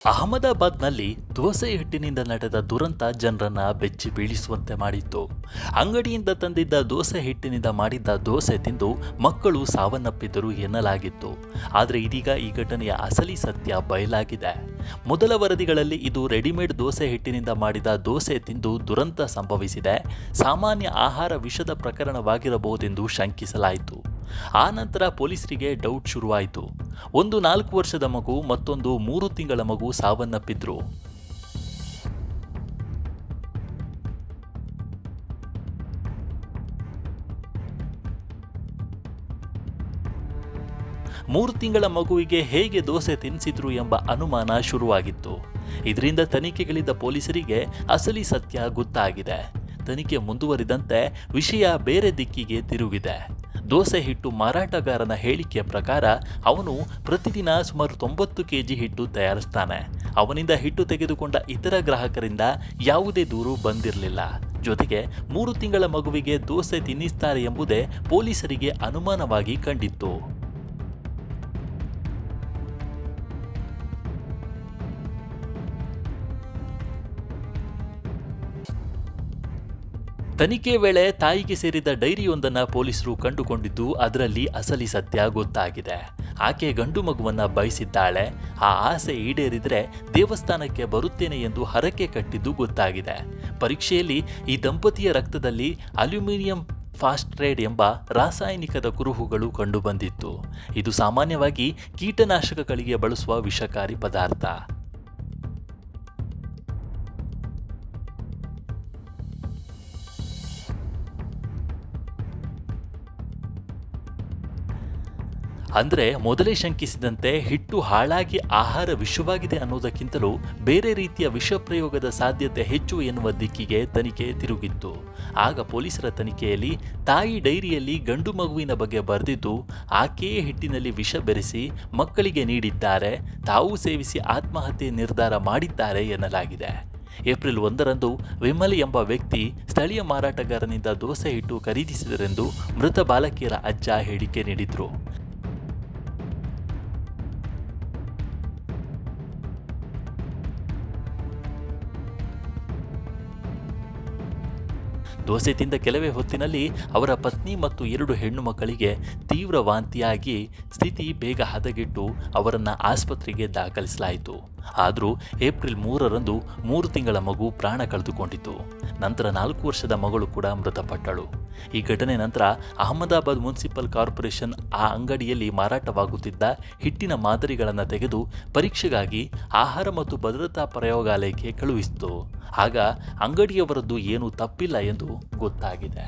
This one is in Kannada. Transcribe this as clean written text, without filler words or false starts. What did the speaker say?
ಅಹಮದಾಬಾದ್ನಲ್ಲಿ ದೋಸೆ ಹಿಟ್ಟಿನಿಂದ ನಡೆದ ದುರಂತ ಜನರನ್ನ ಬೆಚ್ಚಿ ಬೀಳಿಸುವಂತೆ ಮಾಡಿತ್ತು. ಅಂಗಡಿಯಿಂದ ತಂದಿದ್ದ ದೋಸೆ ಹಿಟ್ಟಿನಿಂದ ಮಾಡಿದ್ದ ದೋಸೆ ತಿಂದು ಮಕ್ಕಳು ಸಾವನ್ನಪ್ಪಿದ್ದರು ಎನ್ನಲಾಗಿತ್ತು. ಆದರೆ ಇದೀಗ ಈ ಘಟನೆಯ ಅಸಲಿ ಸತ್ಯ ಬಯಲಾಗಿದೆ. ಮೊದಲ ವರದಿಗಳಲ್ಲಿ ಇದು ರೆಡಿಮೇಡ್ ದೋಸೆ ಹಿಟ್ಟಿನಿಂದ ಮಾಡಿದ ದೋಸೆ ತಿಂದು ದುರಂತ ಸಂಭವಿಸಿದೆ, ಸಾಮಾನ್ಯ ಆಹಾರ ವಿಷದ ಪ್ರಕರಣವಾಗಿರಬಹುದೆಂದು ಶಂಕಿಸಲಾಯಿತು. ಆ ನಂತರ ಪೊಲೀಸರಿಗೆ ಡೌಟ್ ಶುರುವಾಯಿತು. ಒಂದು 4 ವರ್ಷದ ಮಗು ಮತ್ತೊಂದು 3 ತಿಂಗಳ ಮಗು ಸಾವನ್ನಪ್ಪಿದ್ರು. ಮೂರು ತಿಂಗಳ ಮಗುವಿಗೆ ಹೇಗೆ ದೋಸೆ ತಿನ್ನಿಸಿದ್ರು ಎಂಬ ಅನುಮಾನ ಶುರುವಾಗಿತ್ತು. ಇದರಿಂದ ತನಿಖೆಗಿಳಿದ ಪೊಲೀಸರಿಗೆ ಅಸಲಿ ಸತ್ಯ ಗೊತ್ತಾಗಿದೆ. ತನಿಖೆ ಮುಂದುವರಿದಂತೆ ವಿಷಯ ಬೇರೆ ದಿಕ್ಕಿಗೆ ತಿರುಗಿದೆ. ದೋಸೆ ಹಿಟ್ಟು ಮಾರಾಟಗಾರನ ಹೇಳಿಕೆಯ ಪ್ರಕಾರ ಅವನು ಪ್ರತಿದಿನ ಸುಮಾರು 90 ಕೆಜಿ ಹಿಟ್ಟು ತಯಾರಿಸ್ತಾನೆ. ಅವನಿಂದ ಹಿಟ್ಟು ತೆಗೆದುಕೊಂಡ ಇತರ ಗ್ರಾಹಕರಿಂದ ಯಾವುದೇ ದೂರು ಬಂದಿರಲಿಲ್ಲ. ಜೊತೆಗೆ 3 ತಿಂಗಳ ಮಗುವಿಗೆ ದೋಸೆ ತಿನ್ನಿಸ್ತಾರೆ ಎಂಬುದೇ ಪೊಲೀಸರಿಗೆ ಅನುಮಾನವಾಗಿ ಕಂಡಿತ್ತು. ತನಿಖೆ ವೇಳೆ ತಾಯಿಗೆ ಸೇರಿದ ಡೈರಿಯೊಂದನ್ನು ಪೊಲೀಸರು ಕಂಡುಕೊಂಡಿದ್ದು ಅದರಲ್ಲಿ ಅಸಲಿ ಸತ್ಯ ಗೊತ್ತಾಗಿದೆ. ಆಕೆ ಗಂಡು ಮಗುವನ್ನ ಬಯಸಿದ್ದಾಳೆ. ಆ ಆಸೆ ಈಡೇರಿದರೆ ದೇವಸ್ಥಾನಕ್ಕೆ ಬರುತ್ತೇನೆ ಎಂದು ಹರಕೆ ಕಟ್ಟಿದ್ದು ಗೊತ್ತಾಗಿದೆ. ಪರೀಕ್ಷೆಯಲ್ಲಿ ಈ ದಂಪತಿಯ ರಕ್ತದಲ್ಲಿ ಅಲ್ಯೂಮಿನಿಯಂ ಫಾಸ್ಫೇಟ್ ಎಂಬ ರಾಸಾಯನಿಕದ ಕುರುಹುಗಳು ಕಂಡುಬಂದಿತ್ತು. ಇದು ಸಾಮಾನ್ಯವಾಗಿ ಕೀಟನಾಶಕಗಳಿಗೆ ಬಳಸುವ ವಿಷಕಾರಿ ಪದಾರ್ಥ. ಅಂದರೆ ಮೊದಲೇ ಶಂಕಿಸಿದಂತೆ ಹಿಟ್ಟು ಹಾಳಾಗಿ ಆಹಾರ ವಿಷವಾಗಿದೆ ಅನ್ನೋದಕ್ಕಿಂತಲೂ ಬೇರೆ ರೀತಿಯ ವಿಷಪ್ರಯೋಗದ ಸಾಧ್ಯತೆ ಹೆಚ್ಚು ಎನ್ನುವ ದಿಕ್ಕಿಗೆ ತನಿಖೆ ತಿರುಗಿತ್ತು. ಆಗ ಪೊಲೀಸರ ತನಿಖೆಯಲ್ಲಿ ತಾಯಿ ಡೈರಿಯಲ್ಲಿ ಗಂಡು ಮಗುವಿನ ಬಗ್ಗೆ ಬರೆದಿದ್ದು ಆಕೆಯೇ ಹಿಟ್ಟಿನಲ್ಲಿ ವಿಷ ಬೆರೆಸಿ ಮಕ್ಕಳಿಗೆ ನೀಡಿದ್ದಾರೆ, ತಾವು ಸೇವಿಸಿ ಆತ್ಮಹತ್ಯೆ ನಿರ್ಧಾರ ಮಾಡಿದ್ದಾರೆ ಎನ್ನಲಾಗಿದೆ. ಏಪ್ರಿಲ್ 1ರಂದು ವಿಮಲ್ ಎಂಬ ವ್ಯಕ್ತಿ ಸ್ಥಳೀಯ ಮಾರಾಟಗಾರನಿಂದ ದೋಸೆ ಹಿಟ್ಟು ಖರೀದಿಸಿದರೆಂದು ಮೃತ ಬಾಲಕಿಯರ ಅಜ್ಜ ಹೇಳಿಕೆ ನೀಡಿದ್ರು. ದೋಸೆ ತಿಂದ ಕೆಲವೇ ಹೊತ್ತಿನಲ್ಲಿ ಅವರ ಪತ್ನಿ ಮತ್ತು 2 ಹೆಣ್ಣು ಮಕ್ಕಳಿಗೆ ತೀವ್ರ ವಾಂತಿಯಾಗಿ ಸ್ಥಿತಿ ಬೇಗ ಹದಗೆಟ್ಟು ಅವರನ್ನು ಆಸ್ಪತ್ರೆಗೆ ದಾಖಲಿಸಲಾಯಿತು. ಆದರೂ ಏಪ್ರಿಲ್ 3ರಂದು 3 ತಿಂಗಳ ಮಗು ಪ್ರಾಣ ಕಳೆದುಕೊಂಡಿತು. ನಂತರ 4 ವರ್ಷದ ಮಗಳು ಕೂಡ ಮೃತಪಟ್ಟಳು. ಈ ಘಟನೆ ನಂತರ ಅಹಮದಾಬಾದ್ ಮುನ್ಸಿಪಲ್ ಕಾರ್ಪೊರೇಷನ್ ಆ ಅಂಗಡಿಯಲ್ಲಿ ಮಾರಾಟವಾಗುತ್ತಿದ್ದ ಹಿಟ್ಟಿನ ಮಾದರಿಗಳನ್ನು ತೆಗೆದು ಪರೀಕ್ಷೆಗಾಗಿ ಆಹಾರ ಮತ್ತು ಭದ್ರತಾ ಪ್ರಯೋಗಾಲಯಕ್ಕೆ ಕಳುಹಿಸಿತು. ಆಗ ಅಂಗಡಿಯವರದ್ದು ಏನೂ ತಪ್ಪಿಲ್ಲ ಎಂದು ಗೊತ್ತಾಗಿದೆ.